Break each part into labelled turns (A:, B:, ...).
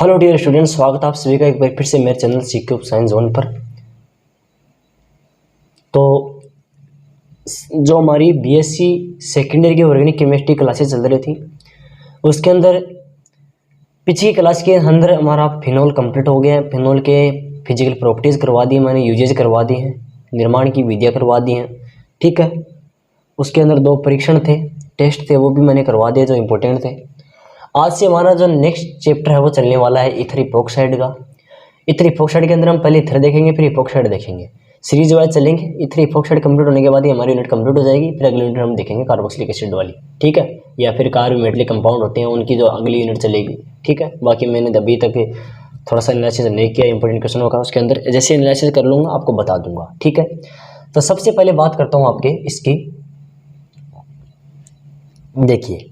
A: Hello dear students, स्वागत है आप सभी का एक बार फिर से मेरे चैनल सीक्यूब साइंस जोन पर। तो जो हमारी बीएससी सेकेंडरी की ऑर्गेनिक केमिस्ट्री क्लासेस चल रही थी, उसके अंदर पिछली क्लास के अंदर हमारा फिनॉल कंप्लीट हो गया है। फिनॉल के फिजिकल प्रॉपर्टीज़ करवा दी, मैंने यूजेज करवा दी हैं, निर्माण की विधियाँ करवा दी हैं। ठीक है, उसके अंदर 2 परीक्षण थे, टेस्ट थे, वो भी मैंने करवा दिए जो इम्पोर्टेंट थे। आज से हमारा जो नेक्स्ट चैप्टर है वो चलने वाला है ईथर इपॉक्साइड का। ईथर इपॉक्साइड के अंदर हम पहले ईथर देखेंगे, फिर इपॉक्साइड देखेंगे, सीरीज वाइज चलेंगे। ईथर इपॉक्साइड कंप्लीट होने के बाद ही हमारी यूनिट कंप्लीट हो जाएगी। फिर अगली यूनिट हम देखेंगे कार्बोक्सिलिक एसिड वाली, ठीक है, या फिर कार्बोमेटलिक कंपाउंड होते हैं उनकी जो अगली यूनिट चलेगी। ठीक है, बाकी मैंने अभी तक थोड़ा सा एनालिसिस नहीं किया इंपॉर्टेंट क्वेश्चन होगा, उसके अंदर जैसे एनालिसिस कर लूँगा आपको बता दूंगा। ठीक है, तो सबसे पहले बात करता हूँ आपके इसकी, देखिए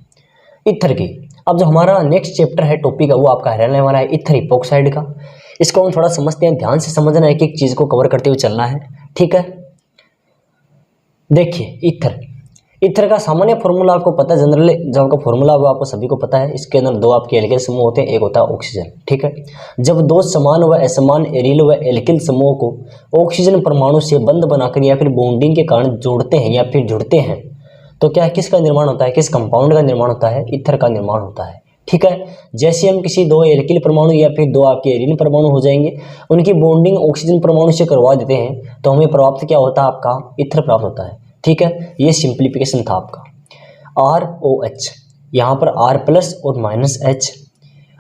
A: ईथर की। अब जो हमारा नेक्स्ट चैप्टर है टॉपिक है वो आपका रहने वाला है ईथर इपॉक्साइड का। इसको हम थोड़ा समझते हैं, ध्यान से समझना है, एक एक चीज़ को कवर करते हुए चलना है। ठीक है, देखिए ईथर का सामान्य फॉर्मूला आपको पता है, जनरली जो आपका फॉर्मूला वो आपको सभी को पता है। इसके अंदर 2 आपके एल्किल समूह होते हैं, एक होता है ऑक्सीजन। ठीक है, जब 2 समान व असमान एरिल व एल्किल समूह को ऑक्सीजन परमाणु से बंध बनाकर या फिर बॉन्डिंग के कारण जोड़ते हैं या फिर जुड़ते हैं तो क्या किसका निर्माण होता है, किस कंपाउंड का निर्माण होता है, ईथर का निर्माण होता है। ठीक है, जैसे हम किसी 2 एल्किल परमाणु या फिर 2 आपके एरिल परमाणु हो जाएंगे, उनकी बॉन्डिंग ऑक्सीजन परमाणु से करवा देते हैं तो हमें प्राप्त क्या होता है, आपका ईथर प्राप्त होता है। ठीक है, ये सिंप्लीफिकेशन था आपका। ROH, यहाँ पर R+ और -H,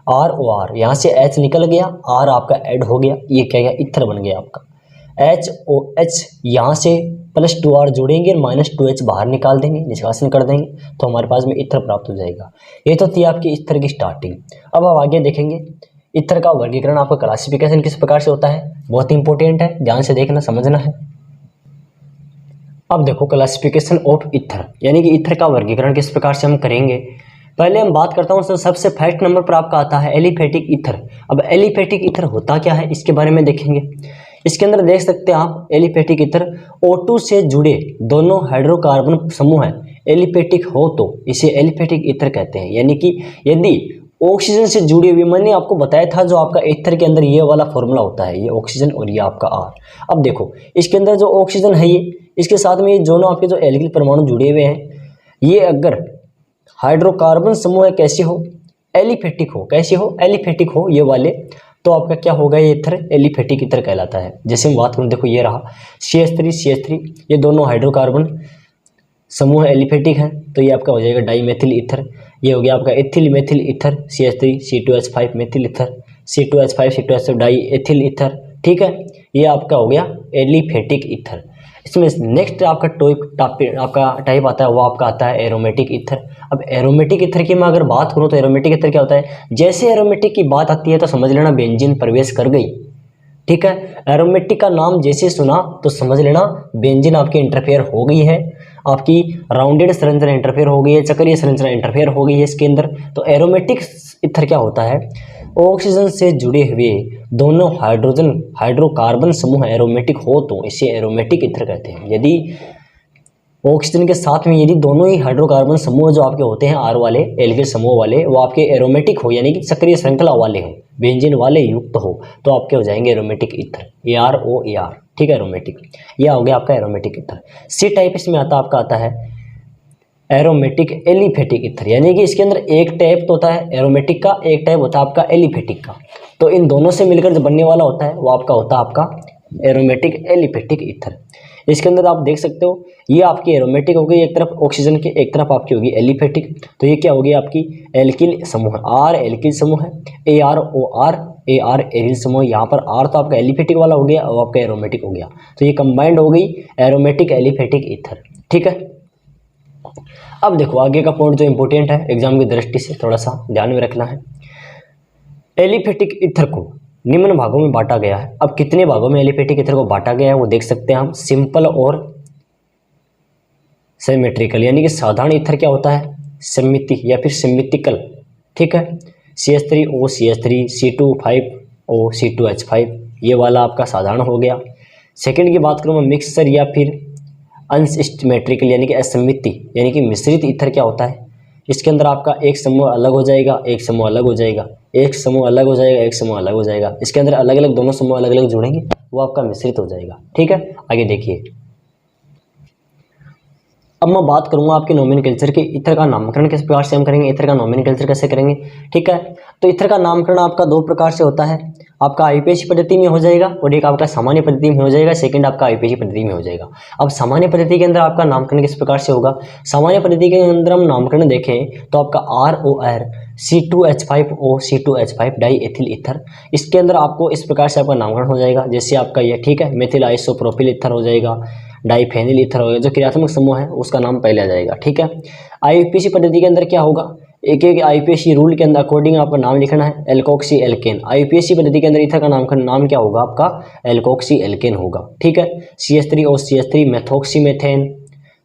A: ROR, यहाँ से H निकल गया, R आपका ऐड हो गया, ये क्या गया, ईथर बन गया आपका। HOH, यहाँ से +2R जोड़ेंगे और -2H बाहर निकाल देंगे, निष्कासन कर देंगे तो हमारे पास में ईथर प्राप्त हो जाएगा। ये तो थी आपकी ईथर की स्टार्टिंग। अब आप आगे देखेंगे ईथर का वर्गीकरण, आपका क्लासिफिकेशन किस प्रकार से होता है, बहुत इंपॉर्टेंट है, ध्यान से देखना समझना है। अब देखो क्लासिफिकेशन ऑफ ईथर, यानी कि ईथर का वर्गीकरण किस प्रकार से हम करेंगे। पहले हम बात करता हूँ, तो सबसे फर्स्ट नंबर पर आपका आता है एलिफेटिक ईथर। अब एलिफेटिक ईथर होता क्या है इसके बारे में देखेंगे। इसके अंदर देख सकते हैं आप एलिफेटिक ईथर, O2 से जुड़े दोनों हाइड्रोकार्बन समूह है एलिफेटिक हो तो इसे एलिफेटिक ईथर कहते हैं। यानी कि यदि ऑक्सीजन से जुड़ी हुई, मैंने आपको बताया था जो आपका ईथर के अंदर ये वाला फॉर्मूला होता है, ये ऑक्सीजन और ये आपका R। अब देखो इसके अंदर जो ऑक्सीजन है ये, इसके साथ में ये दोनों आपके जो एल्किल परमाणु जुड़े हुए हैं, ये अगर हाइड्रोकार्बन समूह है कैसे हो, एलिफेटिक हो, कैसे हो, एलिफेटिक हो ये वाले, तो आपका क्या होगा, ये ईथर एलिफेटिक ईथर कहलाता है। जैसे हम बात करें, देखो ये रहा CH3 ये दोनों हाइड्रोकार्बन समूह एलिफेटिक है तो ये आपका हो जाएगा डाईमेथिल ईथर। ये हो गया आपका ethyl methyl ether, CH3 C2H5 methyl ether, C2H5 die ethyl ether. ठीक है, ये आपका हो गया एलिफेटिक ईथर। इसमें नेक्स्ट आपका टाइप आता है वो आपका आता है एरोमेटिक ईथर। अब एरोमेटिक ईथर की मैं अगर बात करूँ तो एरोमेटिक ईथर क्या होता है, जैसे एरोमेटिक की बात आती है तो समझ लेना बेंजीन प्रवेश कर गई। ठीक है, एरोमेटिक का नाम जैसे सुना तो समझ लेना बेंजीन आपकी इंटरफेयर हो गई है, आपकी राउंडेड संरचना इंटरफेयर हो गई है, चक्रीय संरचना इंटरफेयर हो गई है इसके अंदर। तो एरोमेटिक ईथर क्या होता है, ऑक्सीजन से जुड़े हुए दोनों हाइड्रोकार्बन समूह एरोमेटिक हो तो इसे एरोमेटिक ईथर कहते हैं। यदि ऑक्सीजन के साथ में यदि दोनों ही हाइड्रोकार्बन समूह जो आपके होते हैं आर वाले एल्किल समूह वाले, वो आपके एरोमेटिक हो यानी कि चक्रीय श्रृंखला वाले हो, बेंजीन वाले युक्त हो, तो आपके हो जाएंगे एरोमेटिक ईथर, AROAR। ठीक है, एरोमेटिक, यह हो गया आपका एरोमेटिक ईथर। सी टाइप इसमें आपका आता है एरोमेटिक एलिफेटिक ईथर, यानी कि इसके अंदर एक टाइप तो होता है एरोमेटिक का, एक टाइप होता है आपका एलिफेटिक का। तो इन दोनों से मिलकर जो बनने वाला होता है वो आपका होता है आपका एरोमेटिक एलिफेटिक ईथर। इसके अंदर आप देख सकते हो ये आपकी एरोमेटिक हो गई एक तरफ ऑक्सीजन की, एक तरफ आपकी होगी एलिफेटिक। तो ये क्या होगी आपकी एल्किल समूह, R एल्किल समूह है, AROR AR एरिल समूह। यहाँ पर R तो आपका एलिफेटिक वाला हो गया और आपका एरोमेटिक हो गया, तो ये कंबाइंड हो गई एरोमेटिक एलिफेटिक ईथर। ठीक है, अब देखो आगे का पॉइंट जो इंपॉर्टेंट है एग्जाम की दृष्टि से थोड़ा सा ध्यान में रखना है। एलिफेटिक ईथर को निम्न भागों में बांटा गया है। अब कितने भागों में एलिफेटिक ईथर को बांटा गया है वो देख सकते हैं हम, सिंपल और सिमेट्रिकल। यानी कि साधारण ईथर क्या होता है, सममिति या फिर सिमिट्रिकल। ठीक है, CH3O CH3 C2O C2H5 ये वाला आपका साधारण हो गया। सेकंड की बात करूँ मैं मिक्सचर या फिर अनसिमेट्रिकल यानी कि असममिति, यानी कि मिश्रित ईथर क्या होता है, इसके अंदर आपका एक समूह अलग हो जाएगा, एक समूह अलग हो जाएगा, एक समूह अलग हो जाएगा, एक समूह अलग हो जाएगा। इसके अंदर अलग अलग दोनों समूह अलग अलग जुड़ेंगे, वो आपका मिश्रित हो जाएगा। ठीक है, आगे देखिए। अब मैं बात करूंगा आपके नोमेनक्लेचर के ईथर का नामकरण किस प्रकार से हम करेंगे, ईथर का नोमेनक्लेचर कैसे करेंगे। ठीक है, तो ईथर का नामकरण आपका दो प्रकार से होता है, आपका आईपीएसी पद्धति में हो जाएगा और एक आपका सामान्य पद्धति में हो जाएगा, सेकंड आपका आईपीएसी पद्धति में हो जाएगा। अब सामान्य पद्धति के अंदर आपका नामकरण किस प्रकार से होगा। सामान्य पद्धति के अंदर हम नामकरण देखें तो आपका ROR C2H5O C2H5 die ethyl ether, इसके अंदर आपको इस प्रकार से आपका नामकरण हो जाएगा। जैसे आपका ये, ठीक है, मेथिल आइसोप्रोपिल ईथर हो जाएगा, डाइफेनिल ईथर हो गया, जो क्रियात्मक समूह है उसका नाम पहले आ जाएगा। ठीक है, आईपीएसी पद्धति के अंदर क्या होगा, एक एक आईपीएसी रूल के अंदर अकॉर्डिंग आपका नाम लिखना है। एल्कोक्सी एल्केन, आईपीएसी पद्धति के अंदर ईथर का नाम क्या होगा आपका एल्कोक्सी एल्केन होगा। ठीक है, CH3O CH3 methoxy methane,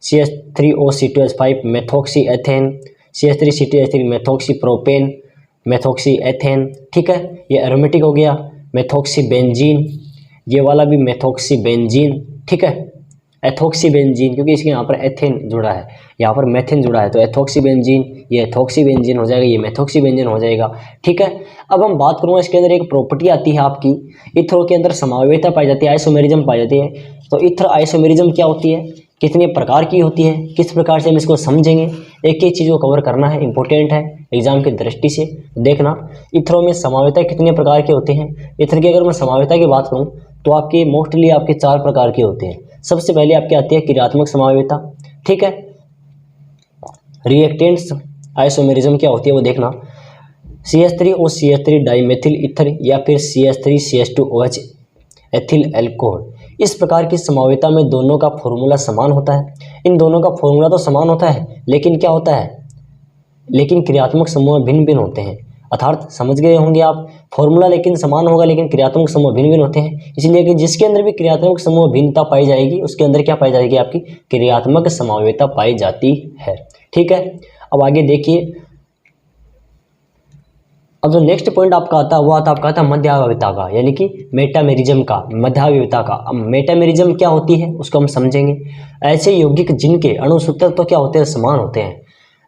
A: CH3O C2H5 methoxy ethane, CH3 C2H3 methoxy propane, methoxy ethane. ठीक है, ये एरोमेटिक हो गया। मेथोक्सी बेंजीन, ये वाला भी मेथोक्सी बेंजीन। ठीक है, एथोक्सी बेंजीन, क्योंकि इसके यहाँ पर एथेन जुड़ा है, यहाँ पर मेथेन जुड़ा है, तो एथोक्सी बेंजीन, ये एथोक्सी बेंजीन हो जाएगा, ये मेथोक्सी बेंजीन हो जाएगा। ठीक है, अब हम बात करूँगा इसके अंदर एक प्रॉपर्टी आती है आपकी, ईथरों के अंदर समावेशिता पाई जाती है, आइसोमेरिज्म पाई जाती है। तो ईथर आइसोमेरिज्म क्या होती है, कितने प्रकार की होती है, किस प्रकार से हम इसको समझेंगे, एक एक चीज़ को कवर करना है, इंपॉर्टेंट है एग्जाम की दृष्टि से। देखना ईथरों में समावेशिता कितने प्रकार के होते हैं। ईथर की अगर मैं समावेशिता की बात करूँ तो आपके मोस्टली आपके 4 प्रकार के होते हैं। सबसे पहले आपकी आती है क्रियात्मक समावेशिता। ठीक है, रिएक्टेंट्स आइसोमेरिज्म क्या होती है वो देखना, CH3O CH3 डाइमेथिल ईथर या फिर CH3 CH2OH एथिल एल्कोहल, इस प्रकार की समावेशिता में दोनों का फॉर्मूला समान होता है। इन दोनों का फॉर्मूला तो समान होता है, लेकिन क्या होता है, लेकिन क्रियात्मक समूह भिन्न भिन्न होते हैं। अर्थात समझ गए होंगे आप, फॉर्मूला लेकिन समान होगा लेकिन क्रियात्मक समूह भिन्न भिन्न होते हैं। इसलिए कि जिसके अंदर भी क्रियात्मक समूह भिन्नता पाई जाएगी उसके अंदर क्या पाई जाएगी, आपकी क्रियात्मक समावेशिता पाई जाती है। ठीक है, अब आगे देखिए। अब जो नेक्स्ट पॉइंट आपका आता है वो आता है मध्यावयवता का, यानी कि मेटामेरिज्म का, मध्यावयवता का। अब मेटामेरिज्म क्या होती है उसको हम समझेंगे। ऐसे यौगिक जिनके अणुसूत्र तो क्या होते हैं, समान होते हैं।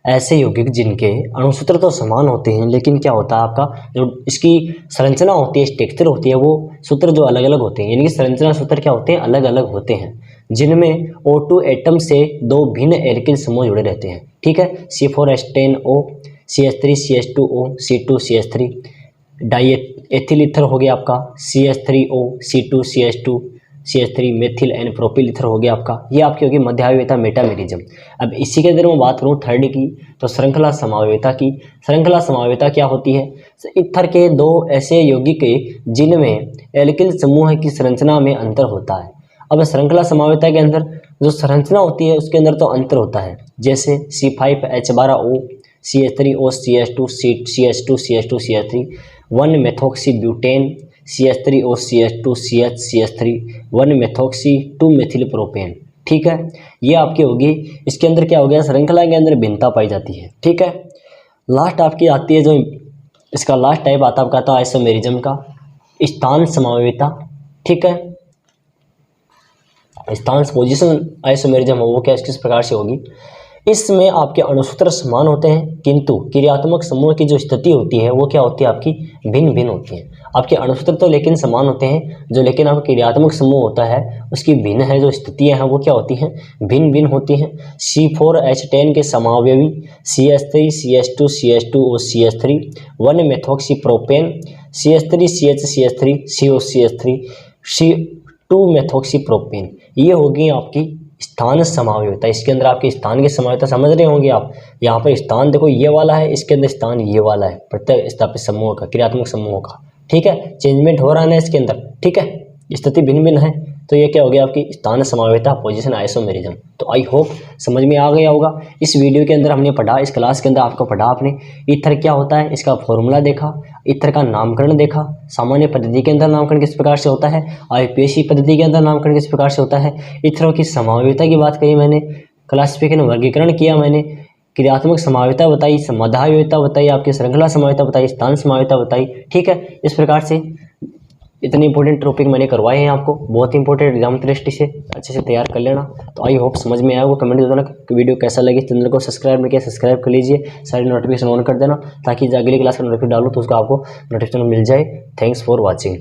A: ऐसे यौगिक जिनके अणुसूत्र तो समान होते हैं, लेकिन क्या होता है आपका जो इसकी संरचना होती है, स्ट्रक्चर होती है, वो सूत्र जो अलग अलग होते हैं, यानी कि संरचना सूत्र क्या होते हैं, अलग अलग होते हैं, जिनमें O2 एटम से 2 भिन्न एल्किल समूह जुड़े रहते हैं। ठीक है, C4H10O CH3 CH2O C2 CH3 die ethyl ether हो गया आपका, CH3O C2 CH2 CH3 methyl N propyl ether हो गया आपका। ये आपकी होगी मध्यावयवता मेटामेरिज्म। अब इसी के अंदर मैं बात करूँ थर्ड की, तो श्रृंखला समावयवता की। श्रृंखला समावयवता क्या होती है, ईथर के 2 ऐसे यौगिक जिनमें एल्किल समूह की संरचना में अंतर होता है। अब श्रृंखला समावयवता के अंदर जो संरचना होती है उसके अंदर तो अंतर होता है, जैसे C5H12O CH3O CH2 CH2 CH2 CH3 1 methoxy butane CH3O CH2 CH3 1 methoxy 2 methyl propane. ठीक है, ये आपकी होगी। इसके अंदर क्या हो गया, श्रृंखला के अंदर भिन्नता पाई जाती है। ठीक है, लास्ट आपकी आती है जो इसका लास्ट टाइप आता है आपका आइसोमेरिज्म का, स्थान समावयवता। ठीक है, स्थान पोजीशन आइसोमेरिज्म वो क्या किस प्रकार से होगी, इसमें आपके अणुसूत्र समान होते हैं किंतु क्रियात्मक समूह की जो स्थिति होती है वो क्या होती है, आपकी भिन्न भिन्न होती है। आपके अणुसूत्र तो लेकिन समान होते हैं, जो लेकिन आपका क्रियात्मक समूह होता है उसकी भिन्न है, जो स्थितियां हैं वो क्या होती हैं, भिन्न भिन्न होती हैं। C4H10 के समावयवी CH3 CH2 CH2O CH3 1 methoxy propane CH3 CH3 CO CH3 C2 methoxy propane, ये होगी आपकी स्थान समावयवता। इसके अंदर आपके स्थान की समावयवता समझ रहे होंगे आप। यहाँ पर स्थान देखो ये वाला है, इसके अंदर स्थान ये वाला है, प्रत्येक स्थापित समूह का, क्रियात्मक समूह का। ठीक है, चेंजमेंट हो रहा है ना इसके अंदर। ठीक है, स्थिति भिन्न भिन्न है, तो ये क्या हो गया आपकी स्थान समावयवता पोजीशन आइसोमेरिज्म। तो आई होप समझ में आ गया होगा। इस वीडियो के अंदर हमने पढ़ा, इस क्लास के अंदर आपको पढ़ा आपने ईथर क्या होता है, इसका फॉर्मूला देखा, ईथर का नामकरण देखा, सामान्य पद्धति के अंदर नामकरण किस प्रकार से होता है, आईपीएसी पद्धति के अंदर नामकरण किस प्रकार से होता है, ईथरों की समावयवता की बात करी मैंने, क्लासिफिकेशन वर्गीकरण किया मैंने, क्रियात्मक समावयवता बताई, मध्यावयवता बताई, आपकी श्रृंखला समावयवता बताई, स्थान समावयवता बताई। ठीक है, इस प्रकार से इतने इंपॉर्टेंट टॉपिक मैंने करवाए हैं आपको, बहुत इंपॉर्टेंट एग्जाम की दृष्टि से, अच्छे से तैयार कर लेना। तो आई होप समझ में आया होगा। कमेंट देना कि वीडियो कैसा लगे। चैनल को सब्सक्राइब नहीं किया सब्सक्राइब कर लीजिए, सारी नोटिफिकेशन ऑन कर देना ताकि अगली क्लास का नोटिफिकेशन डालूँ तो उसका आपको नोटिफिकेशन मिल जाए। Thanks for watching.